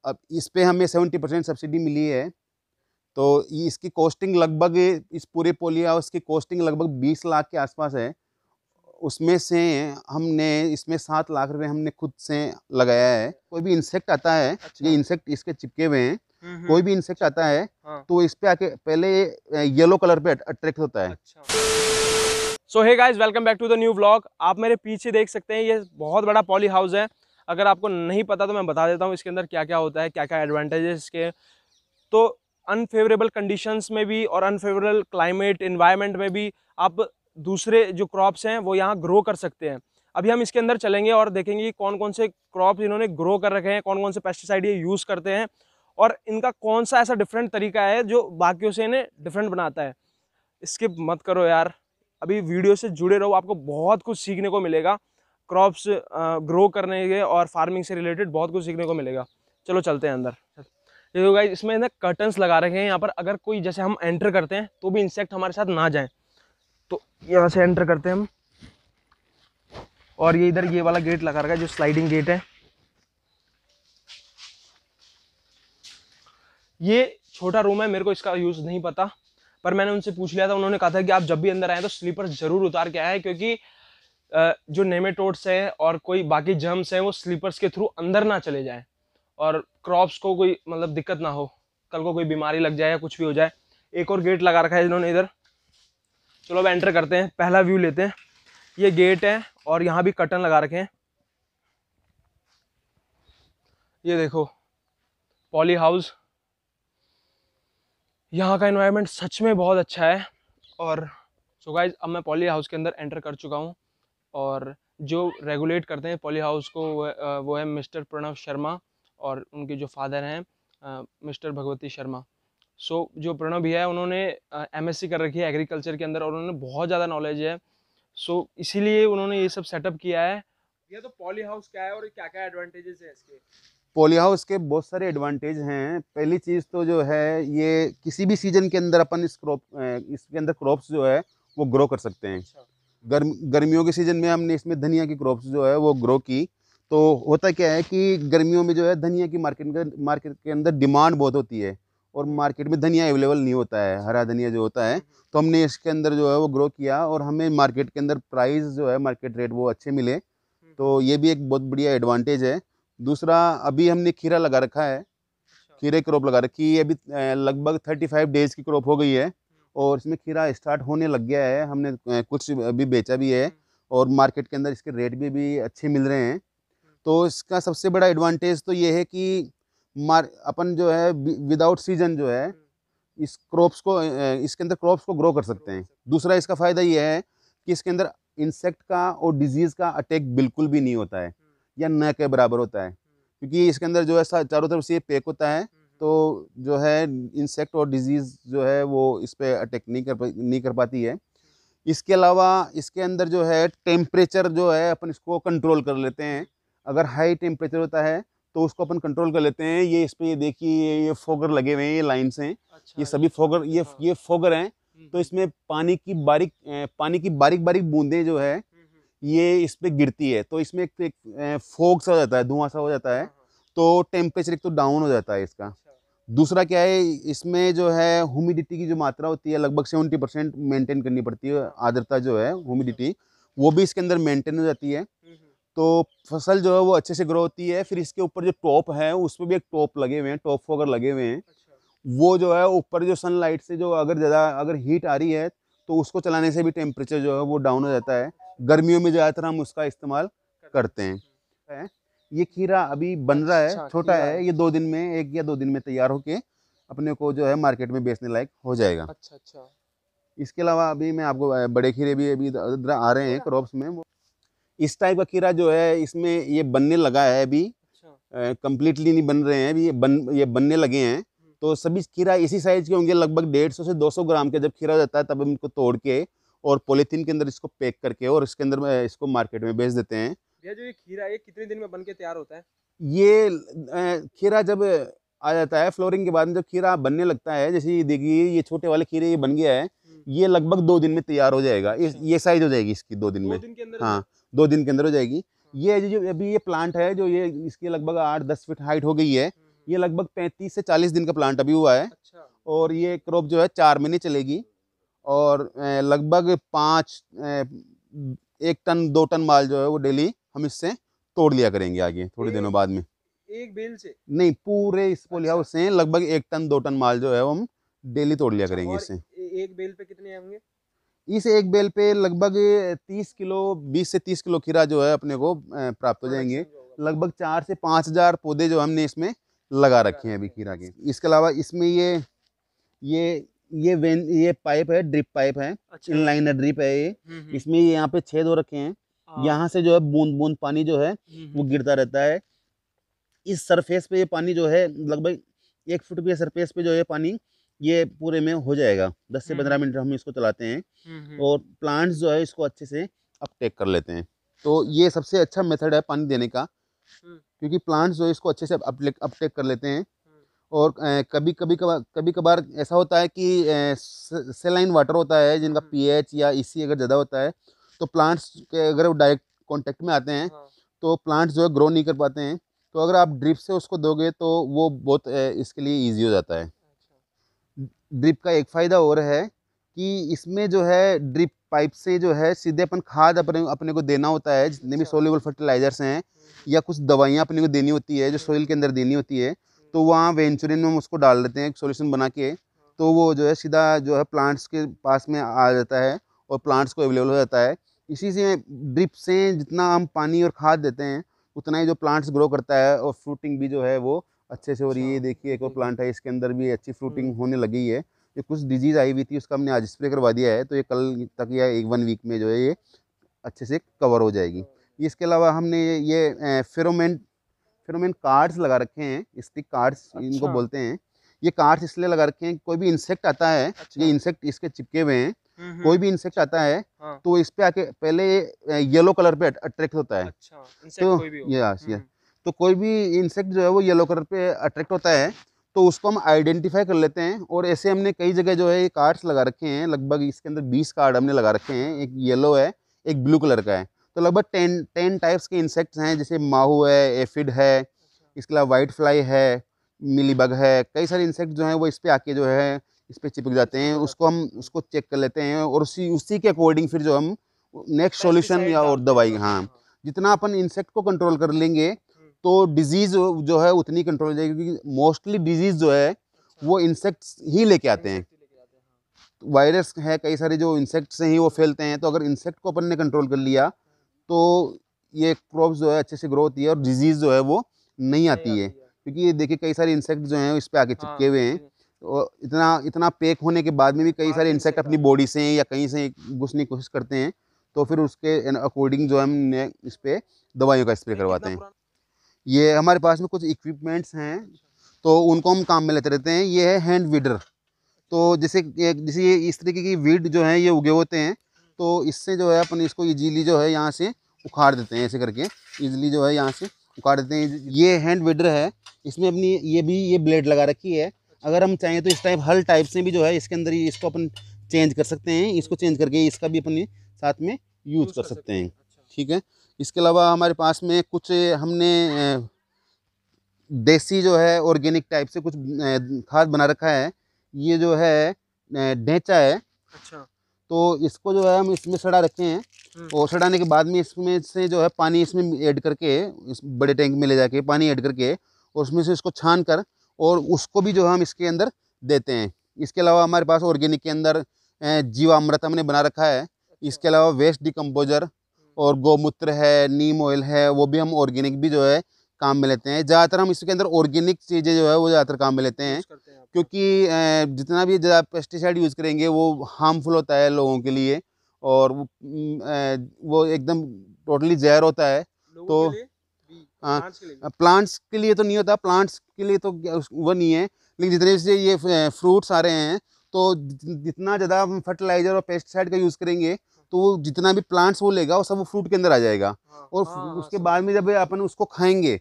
अब इस पे हमें 70% सब्सिडी मिली है। तो ये इसकी कॉस्टिंग लगभग, इस पूरे पॉली हाउस की कॉस्टिंग लगभग 20 लाख के आसपास है। उसमें से हमने इसमें 7 लाख रुपए हमने खुद से लगाया है। कोई भी इंसेक्ट आता है, अच्छा। ये इंसेक्ट इसके चिपके हुए हैं, कोई भी इंसेक्ट आता है हाँ। तो इस पे आके पहले येलो कलर पे अट्रैक्ट होता है। अच्छा। So hey guys, welcome back to the new vlog. आप मेरे पीछे देख सकते हैं, ये बहुत बड़ा पॉली हाउस है। अगर आपको नहीं पता तो मैं बता देता हूँ इसके अंदर क्या क्या होता है, क्या क्या एडवांटेजेस इसके। तो अनफेवरेबल कंडीशंस में भी और अनफेवरेबल क्लाइमेट इन्वायरमेंट में भी आप दूसरे जो क्रॉप्स हैं वो यहाँ ग्रो कर सकते हैं। अभी हम इसके अंदर चलेंगे और देखेंगे कि कौन कौन से क्रॉप्स इन्होंने ग्रो कर रखे हैं, कौन कौन से पेस्टिसाइड ये यूज़ करते हैं और इनका कौन सा ऐसा डिफरेंट तरीका है जो बाकियों से इन्हें डिफरेंट बनाता है। स्किप मत करो यार, अभी वीडियो से जुड़े रहो, आपको बहुत कुछ सीखने को मिलेगा। क्रॉप्स ग्रो करने के और फार्मिंग से रिलेटेड बहुत कुछ सीखने को मिलेगा। चलो चलते हैं अंदर। देखो गाइस, इसमें ना कर्टन्स लगा रखे हैं यहाँ पर। अगर कोई जैसे हम एंटर करते हैं तो भी इंसेक्ट हमारे साथ ना जाए, तो यहाँ से एंटर करते हैं हम। और ये इधर ये वाला गेट लगा रखा है जो स्लाइडिंग गेट है। ये छोटा रूम है, मेरे को इसका यूज़ नहीं पता, पर मैंने उनसे पूछ लिया था। उन्होंने कहा था कि आप जब भी अंदर आए तो स्लीपर्स जरूर उतार के आए, क्योंकि जो नेमेटोड्स हैं और कोई बाकी जर्म्स हैं वो स्लीपर्स के थ्रू अंदर ना चले जाएं और क्रॉप्स को कोई मतलब दिक्कत ना हो, कल को कोई बीमारी लग जाए या कुछ भी हो जाए। एक और गेट लगा रखा है इन्होंने इधर। चलो अब एंटर करते हैं, पहला व्यू लेते हैं। ये गेट है और यहाँ भी कर्टन लगा रखे हैं। ये देखो पॉली हाउस, यहाँ का एनवायरनमेंट सच में बहुत अच्छा है। और सो गाइज, अब मैं पॉली हाउस के अंदर एंटर कर चुका हूँ और जो रेगुलेट करते हैं पॉली हाउस को वो है मिस्टर प्रणव शर्मा और उनके जो फादर हैं मिस्टर भगवती शर्मा। सो जो प्रणव भैया है उन्होंने एमएससी कर रखी है एग्रीकल्चर के अंदर और उन्होंने बहुत ज़्यादा नॉलेज है। सो इसीलिए उन्होंने ये सब सेटअप किया है। ये तो पॉली हाउस क्या है और क्या क्या एडवांटेजेस है इसके? पॉली हाउस के बहुत सारे एडवांटेज हैं। पहली चीज़ तो जो है, ये किसी भी सीजन के अंदर अपन इसके अंदर क्रॉप्स जो है वो ग्रो कर सकते हैं। अच्छा। गर्मियों के सीजन में हमने इसमें धनिया की क्रॉप्स जो है वो ग्रो की। तो होता क्या है कि गर्मियों में जो है धनिया की मार्केट के अंदर डिमांड बहुत होती है और मार्केट में धनिया अवेलेबल नहीं होता है, हरा धनिया जो होता है। तो हमने इसके अंदर जो है वो ग्रो किया और हमें मार्केट के अंदर प्राइस जो है, मार्केट रेट वो अच्छे मिले। तो ये भी एक बहुत बढ़िया एडवांटेज है। दूसरा, अभी हमने खीरा लगा रखा है, खीरे क्रॉप लगा रखी है। अभी लगभग 35 डेज की क्रॉप हो गई है और इसमें खीरा स्टार्ट होने लग गया है। हमने कुछ अभी बेचा भी है और मार्केट के अंदर इसके रेट भी अच्छे मिल रहे हैं। तो इसका सबसे बड़ा एडवांटेज तो ये है कि अपन जो है विदाउट सीजन जो है इस क्रॉप्स को इसके अंदर क्रॉप्स को ग्रो कर सकते हैं। दूसरा इसका फ़ायदा ये है कि इसके अंदर इंसेक्ट का और डिजीज़ का अटैक बिल्कुल भी नहीं होता है या न के बराबर होता है, क्योंकि इसके अंदर जो है चारों तरफ से ये पैक होता है। तो जो है इंसेक्ट और डिजीज़ जो है वो इस पे अटैक नहीं कर पाती है। इसके अलावा इसके अंदर जो है टेम्परेचर जो है अपन इसको कंट्रोल कर लेते हैं। अगर हाई टेम्परेचर होता है तो उसको अपन कंट्रोल कर लेते हैं। ये इस पे ये देखिए, ये फोगर लगे हुए हैं, ये लाइन्स हैं। अच्छा, ये सभी फोगर, ये फोगर हैं। तो इसमें पानी की बारीक बारीक बूंदें जो है ये इस पे गिरती है, तो इसमें एक फोग सा हो जाता है, धुआं सा हो जाता है। तो टेम्परेचर एक तो डाउन हो जाता है इसका। दूसरा क्या है, इसमें जो है ह्यूमिडिटी की जो मात्रा होती है लगभग 70% मेंटेन करनी पड़ती है। आर्द्रता जो है, ह्यूमिडिटी, वो भी इसके अंदर मेंटेन हो जाती है। तो फसल जो है वो अच्छे से ग्रो होती है। फिर इसके ऊपर जो टॉप है उस पर भी एक टॉप लगे हुए हैं, टॉप फोगर लगे हुए हैं। वो जो है ऊपर जो सनलाइट से जो अगर हीट आ रही है तो उसको चलाने से भी टेम्परेचर जो है वो डाउन हो जाता है। गर्मियों में ज़्यादातर हम उसका इस्तेमाल करते हैं। ये खीरा अभी बन रहा है, अच्छा, छोटा खीरा है। है। ये 2 दिन में, 1 या 2 दिन में तैयार होके अपने को जो है मार्केट में बेचने लायक हो जाएगा। अच्छा अच्छा। इसके अलावा अभी मैं आपको बड़े खीरे भी अभी इधर आ रहे हैं क्रॉप्स में। वो इस टाइप का खीरा जो है इसमें ये बनने लगा है अभी, अच्छा। कंप्लीटली नहीं बन रहे हैं अभी, ये बनने लगे हैं। तो सभी खीरा इसी साइज के होंगे, लगभग 150 से 200 ग्राम के। जब खीरा हो जाता है तब हम इनको तोड़ के और पॉलीथीन के अंदर इसको पैक करके और इसके अंदर इसको मार्केट में बेच देते हैं। भैया, जो ये खीरा है ये कितने दिन में बन के तैयार होता है? ये खीरा जब आ जाता है फ्लोरिंग के बाद में, जब खीरा बनने लगता है, जैसे ये देखिए ये छोटे वाले खीरे ये बन गया है, ये लगभग 2 दिन में तैयार हो जाएगा। ये साइज हो जाएगी इसकी 2 दिन में। 2 दिन के अंदर? हाँ, 2 दिन के अंदर हो जाएगी। ये जो अभी ये प्लांट है, जो ये इसकी लगभग 8-10 फीट हाइट हो गई है, ये लगभग 35 से 40 दिन का प्लांट अभी हुआ है। अच्छा। और ये क्रॉप जो है 4 महीने चलेगी। और लगभग 1 टन 2 टन माल जो है वो डेली हम इससे तोड़ लिया करेंगे आगे थोड़े दिनों बाद में। एक बेल से? नहीं, पूरे इस पॉली अच्छा। हाउस से लगभग 1 टन 2 टन माल जो है वो हम डेली तोड़ लिया अच्छा, करेंगे और इससे। एक बेल पे कितने होंगे? इस एक बेल पे लगभग 30 किलो, 20 से 30 किलो खीरा जो है अपने को प्राप्त हो जाएंगे। प्रोडक्शन जो होगा। लगभग 4 से 5 हज़ार पौधे जो हमने इसमें लगा रखे हैं अभी खीरा के। इसके अलावा इसमें ये ये पाइप है, ड्रिप पाइप है, अच्छा। इनलाइन ड्रिप है ये। हम्म। इसमें यहाँ पे छेद हो रखे हैं। हाँ। यहाँ से जो है बूंद बूंद पानी जो है वो गिरता रहता है। इस सरफेस पे ये पानी जो है लगभग 1 फुट के सरफेस पे जो है पानी ये पूरे में हो जाएगा। 10 से 15 मिनट हम इसको चलाते हैं और प्लांट्स जो है इसको अच्छे से अपटेक कर लेते हैं। तो ये सबसे अच्छा मेथड है पानी देने का, क्योंकि प्लांट्स जो है इसको अच्छे से अपटेक कर लेते हैं। और कभी कभार ऐसा होता है कि सेलाइन वाटर होता है जिनका पीएच या ईसी अगर ज़्यादा होता है, तो प्लांट्स के अगर वो डायरेक्ट कांटेक्ट में आते हैं तो प्लांट्स जो है ग्रो नहीं कर पाते हैं। तो अगर आप ड्रिप से उसको दोगे तो वो बहुत इसके लिए इजी हो जाता है। ड्रिप का एक फ़ायदा और है कि इसमें जो है ड्रिप पाइप से जो है सीधे अपन खाद अपने को देना होता है। जितने भी सोल्यूबल फर्टिलाइजर्स हैं या कुछ दवाइयाँ अपने को देनी होती है जो सोइल के अंदर देनी होती है, तो वहाँ वेंचुरिन में हम उसको डाल देते हैं एक सॉल्यूशन बना के। तो वो जो है सीधा जो है प्लांट्स के पास में आ जाता है और प्लांट्स को अवेलेबल हो जाता है। इसी से ड्रिप से जितना हम पानी और खाद देते हैं उतना ही जो प्लांट्स ग्रो करता है और फ्रूटिंग भी जो है वो अच्छे से हो रही है। देखिए एक और प्लांट है, इसके अंदर भी अच्छी फ्रूटिंग होने लगी है। ये कुछ डिजीज़ आई हुई थी, उसका हमने आज स्प्रे करवा दिया है, तो ये कल तक या 1 वीक में जो है ये अच्छे से कवर हो जाएगी। इसके अलावा हमने ये फेरोमेन कार्ड्स लगा रखे हैं, स्टिक कार्ड्स इनको बोलते हैं। ये कार्ड्स इसलिए लगा रखे हैं, कोई भी इंसेक्ट आता है, ये इंसेक्ट इसके चिपके हुए हैं, कोई भी इंसेक्ट आता है तो इस पे आके पहले येलो कलर पे अट्रैक्ट होता है। अच्छा, तो कोई भी हो। यस, तो कोई भी इंसेक्ट जो है वो येलो कलर पे अट्रैक्ट होता है, तो उसको हम आइडेंटिफाई कर लेते हैं। और ऐसे हमने कई जगह जो है ये कार्ड्स लगा रखे हैं, लगभग इसके अंदर 20 कार्ड हमने लगा रखे हैं। एक येलो है, एक ब्लू कलर का है। तो लगभग 10 टाइप्स के इंसेक्ट्स हैं, जैसे माहू है, एफिड है, इसके अलावा वाइट फ्लाई है, मिलीबग है। कई सारे इंसेक्ट जो हैं वो इस पे आके जो है इस पे चिपक जाते हैं। उसको चेक कर लेते हैं और उसी के अकॉर्डिंग फिर जो हम नेक्स्ट सॉल्यूशन या और दवाई, हाँ, जितना अपन इंसेक्ट को कंट्रोल कर लेंगे तो डिजीज जो है उतनी कंट्रोल हो जाएगी, क्योंकि मोस्टली डिजीज जो है वो इंसेक्ट्स ही लेके आते हैं। वायरस है कई सारे जो इंसेक्ट से ही वो फैलते हैं। तो अगर इंसेक्ट को अपन ने कंट्रोल कर लिया तो ये क्रॉप्स जो है अच्छे से ग्रो होती है और डिजीज जो है वो नहीं आती है। क्योंकि ये देखिए कई सारे इंसेक्ट जो हैं इस पे आके चिपके हुए हैं और इतना पैक होने के बाद में भी कई सारे इंसेक्ट अपनी बॉडी से या कहीं से घुसने की कोशिश करते हैं। तो फिर उसके अकॉर्डिंग जो हम इस पे दवाइयों का स्प्रे करवाते हैं। ये हमारे पास में कुछ इक्विपमेंट्स हैं तो उनको हम काम में लेते रहते हैं। ये है हैंड वीडर। तो जैसे ये इस तरीके की वीड जो है ये उगे होते हैं, तो इससे जो है अपन इसको इजीली जो है यहाँ से उखाड़ देते हैं। ऐसे करके इजीली जो है यहाँ से उखाड़ देते हैं। ये हैंड वीडर है, इसमें अपनी ये ब्लेड लगा रखी है। अगर हम चाहें तो इस टाइप हल टाइप से भी जो है इसके अंदर ही इसको अपन चेंज कर सकते हैं। इसको चेंज करके इसका भी अपन साथ में यूज़ कर सकते हैं। ठीक है। इसके अलावा हमारे पास में कुछ हमने देसी जो है ऑर्गेनिक टाइप से कुछ खाद बना रखा है। ये जो है ढेंचा है। अच्छा। तो इसको जो है हम इसमें सड़ा रखे हैं और सड़ाने के बाद में इसमें से जो है पानी इसमें ऐड करके इस बड़े टैंक में ले जाके पानी ऐड करके और उसमें से इसको छान कर और उसको भी जो है हम इसके अंदर देते हैं। इसके अलावा हमारे पास ऑर्गेनिक के अंदर जीवामृत हमने बना रखा है। इसके अलावा वेस्ट डिकम्पोजर और गौमूत्र है, नीम ऑयल है, वो भी हम ऑर्गेनिक भी जो है काम में लेते हैं। ज़्यादातर हम इसके अंदर ऑर्गेनिक चीज़ें जो है वो ज़्यादातर काम में लेते हैं, क्योंकि जितना भी ज़्यादा पेस्टिसाइड यूज़ करेंगे वो हार्मफुल होता है लोगों के लिए और वो एकदम टोटली जहर होता है। तो प्लांट्स के लिए तो नहीं होता, प्लांट्स के लिए तो वो नहीं है, लेकिन जितने से ये फ्रूट्स आ रहे हैं तो जितना ज़्यादा हम फर्टिलाइज़र और पेस्टिसाइड का यूज़ करेंगे तो वो जितना भी प्लांट्स वो लेगा वो सब वो फ्रूट के अंदर आ जाएगा। और उसके बाद में जब अपन उसको खाएंगे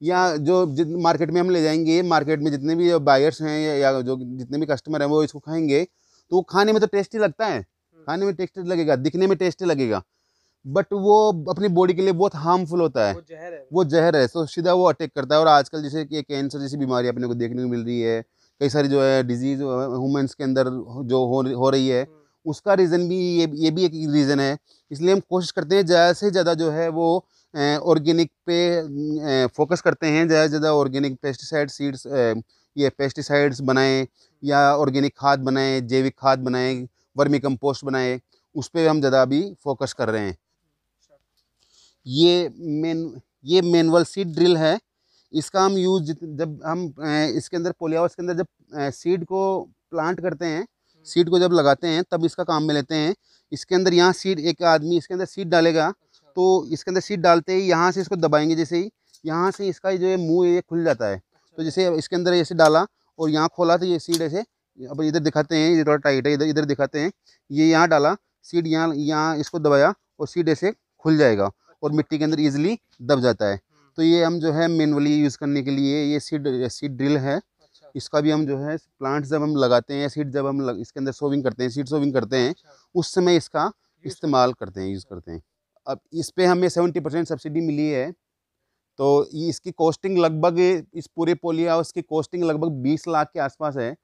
या जो मार्केट में हम ले जाएंगे, मार्केट में जितने भी बायर्स हैं या जो जितने भी कस्टमर हैं वो इसको खाएंगे तो वो खाने में तो टेस्टी लगता है, खाने में टेस्टी लगेगा, दिखने में टेस्टी लगेगा, बट वो अपनी बॉडी के लिए बहुत हार्मफुल होता है, वो जहर है, तो सीधा वो अटैक करता है। और आजकल जैसे कि कैंसर जैसी बीमारी अपने को देखने को मिल रही है, कई सारी जो है डिजीज ह्यूमंस के अंदर जो हो रही है, उसका रीज़न भी ये भी एक रीज़न है। इसलिए हम कोशिश करते हैं ज़्यादा से ज़्यादा जो है वो ऑर्गेनिक पे फोकस करते हैं, ज़्यादा से ज़्यादा ऑर्गेनिक पेस्टिसाइड सीड्स, ये पेस्टिसाइड्स बनाएं या ऑर्गेनिक खाद बनाएं, जैविक खाद बनाएं, वर्मी कंपोस्ट बनाएं, उस पर हम ज़्यादा अभी फोकस कर रहे हैं। ये मैनुअल सीड ड्रिल है। इसका हम यूज जब हम इसके अंदर पॉली हाउस के अंदर जब सीड को प्लांट करते हैं, सीड को जब लगाते हैं, तब इसका काम में लेते हैं। इसके अंदर यहाँ सीड, एक आदमी इसके अंदर सीड डालेगा, तो इसके अंदर सीड डालते ही यहाँ से इसको दबाएंगे, जैसे ही यहाँ से इसका जो है मुंह ये खुल जाता है। तो जैसे इसके अंदर ऐसे डाला और यहाँ खोला, तो ये सीड ऐसे, अब इधर दिखाते हैं, ये थोड़ा टाइट है, इधर दिखाते हैं, ये यहाँ डाला सीड, यहाँ इसको दबाया और सीड ऐसे खुल जाएगा और मिट्टी के अंदर ईजिली दब जाता है। तो ये हम जो है मैनुअली यूज़ करने के लिए ये सीड ड्रिल है। इसका भी हम जो है प्लांट्स जब हम लगाते हैं, सीड जब हम इसके अंदर सोविंग करते हैं, सीड सोविंग करते हैं, उस समय इसका इस्तेमाल करते हैं, यूज़ करते हैं। अब इस पे हमें 70% सब्सिडी मिली है। तो इसकी कॉस्टिंग लगभग, इस पूरे पॉली हाउस की कॉस्टिंग लगभग 20 लाख के आसपास है।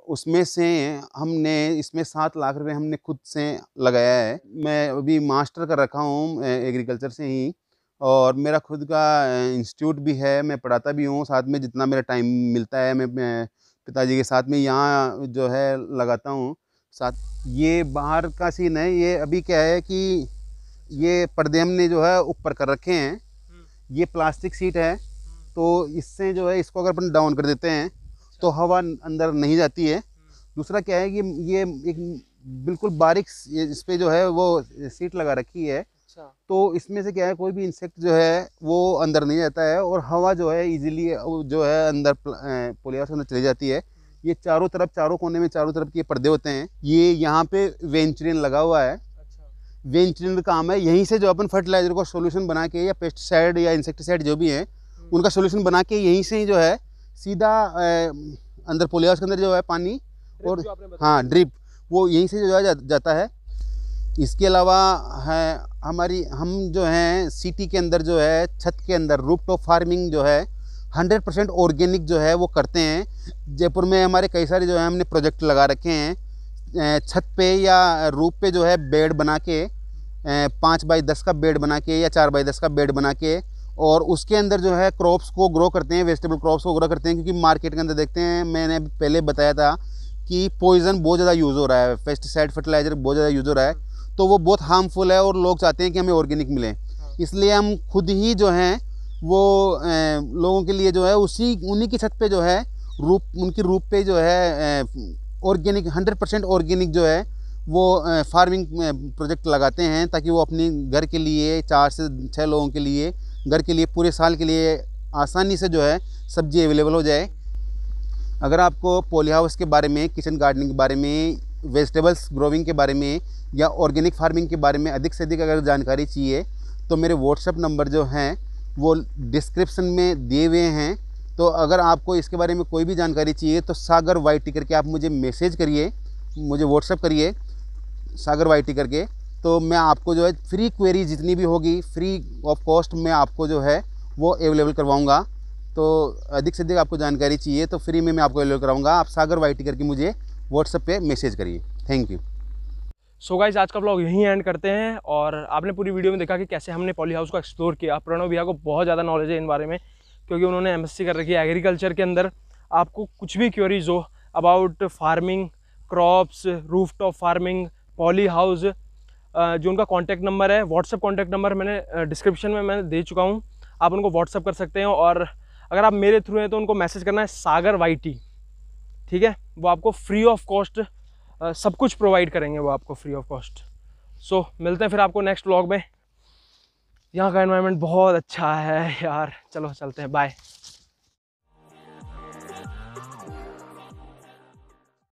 उसमें से हमने इसमें 7 लाख रुपए हमने खुद से लगाया है। मैं अभी मास्टर कर रखा हूँ एग्रीकल्चर से ही, और मेरा खुद का इंस्टीट्यूट भी है, मैं पढ़ाता भी हूँ। साथ में जितना मेरा टाइम मिलता है मैं पिताजी के साथ में यहाँ जो है लगाता हूँ साथ। ये बाहर का सीन है। ये अभी क्या है कि ये पर्दे हमने जो है ऊपर कर रखे हैं, ये प्लास्टिक सीट है, तो इससे जो है इसको अगर अपन डाउन कर देते हैं तो हवा अंदर नहीं जाती है। दूसरा क्या है कि ये एक बिल्कुल बारीक इस पे जो है वो सीट लगा रखी है, तो इसमें से क्या है कोई भी इंसेक्ट जो है वो अंदर नहीं जाता है और हवा जो है इजीली जो है अंदर पॉली हाउस के अंदर चली जाती है। ये चारों तरफ, चारों कोने में चारों तरफ के पर्दे होते हैं। ये यहाँ पे वेंचुरिन लगा हुआ है। वेंचुरिन का काम है यहीं से जो अपन फर्टिलाइजर को सोल्यूशन बना के, या पेस्टिसाइड या इंसेक्टिसाइड जो भी है उनका सोल्यूशन बना के यहीं से जो है सीधा अंदर पॉली हाउस के अंदर जो है पानी और हाँ ड्रिप, वो यहीं से जो है जाता है। इसके अलावा है हम जो हैं सिटी के अंदर जो है छत के अंदर रूफटॉप फार्मिंग जो है 100% ऑर्गेनिक जो है वो करते हैं। जयपुर में हमारे कई सारे जो है हमने प्रोजेक्ट लगा रखे हैं। छत पे या रूफ पे जो है बेड बना के 5x10 का बेड बना के या 4x10 का बेड बना के, और उसके अंदर जो है क्रॉप्स को ग्रो करते हैं, वेजिटेबल क्रॉप्स को ग्रो करते हैं। क्योंकि मार्केट के अंदर देखते हैं, मैंने पहले बताया था कि पॉइजन बहुत ज़्यादा यूज़ हो रहा है, पेस्टिसाइड फर्टिलाइजर बहुत ज़्यादा यूज़ हो रहा है, तो वो बहुत हार्मफुल है और लोग चाहते हैं कि हमें ऑर्गेनिक मिले। इसलिए हम खुद ही जो हैं वो लोगों के लिए जो है उन्हीं की छत पे जो है उनकी रूफ पे जो है ऑर्गेनिक 100% ऑर्गेनिक जो है वो फार्मिंग प्रोजेक्ट लगाते हैं, ताकि वो अपने घर के लिए 4 से 6 लोगों के लिए, घर के लिए पूरे साल के लिए आसानी से जो है सब्जी अवेलेबल हो जाए। अगर आपको पॉली हाउस के बारे में, किचन गार्डनिंग के बारे में, वेजिटेबल्स ग्रोविंग के बारे में या ऑर्गेनिक फार्मिंग के बारे में अधिक से अधिक अगर जानकारी चाहिए तो मेरे व्हाट्सएप नंबर जो हैं वो डिस्क्रिप्शन में दिए हुए हैं। तो अगर आपको इसके बारे में कोई भी जानकारी चाहिए तो सागर वाईटी करके आप मुझे मैसेज करिए, मुझे व्हाट्सएप करिए सागर वाईटी करके, तो मैं आपको जो है फ्री क्वेरी जितनी भी होगी फ्री ऑफ कॉस्ट मैं आपको जो है वो अवेलेबल करवाऊँगा। तो अधिक से अधिक आपको जानकारी चाहिए तो फ्री में मैं आपको अवेलेबल कराऊँगा। आप सागर वाईटी करके मुझे व्हाट्सएप पे मैसेज करिए। Thank you. सो गाइस, आज का ब्लॉग यहीं एंड करते हैं। और आपने पूरी वीडियो में देखा कि कैसे हमने पॉली हाउस को एक्सप्लोर किया। प्रणव भैया को बहुत ज़्यादा नॉलेज है इन बारे में, क्योंकि उन्होंने MSc कर रखी है एग्रीकल्चर के अंदर। आपको कुछ भी क्वेरीज हो about farming, crops, rooftop farming, poly house, जो उनका कॉन्टैक्ट नंबर है, व्हाट्सअप कॉन्टैक्ट नंबर मैंने डिस्क्रिप्शन में मैंने दे चुका हूँ, आप उनको व्हाट्सअप कर सकते हैं। और अगर आप मेरे थ्रू हैं तो उनको मैसेज करना है सागर वाईटी, ठीक है। वो आपको फ्री ऑफ कॉस्ट सब कुछ प्रोवाइड करेंगे, वो आपको फ्री ऑफ कॉस्ट। सो मिलते हैं फिर आपको नेक्स्ट व्लॉग में। यहाँ का एनवायरनमेंट बहुत अच्छा है यार। चलो चलते हैं, बाय।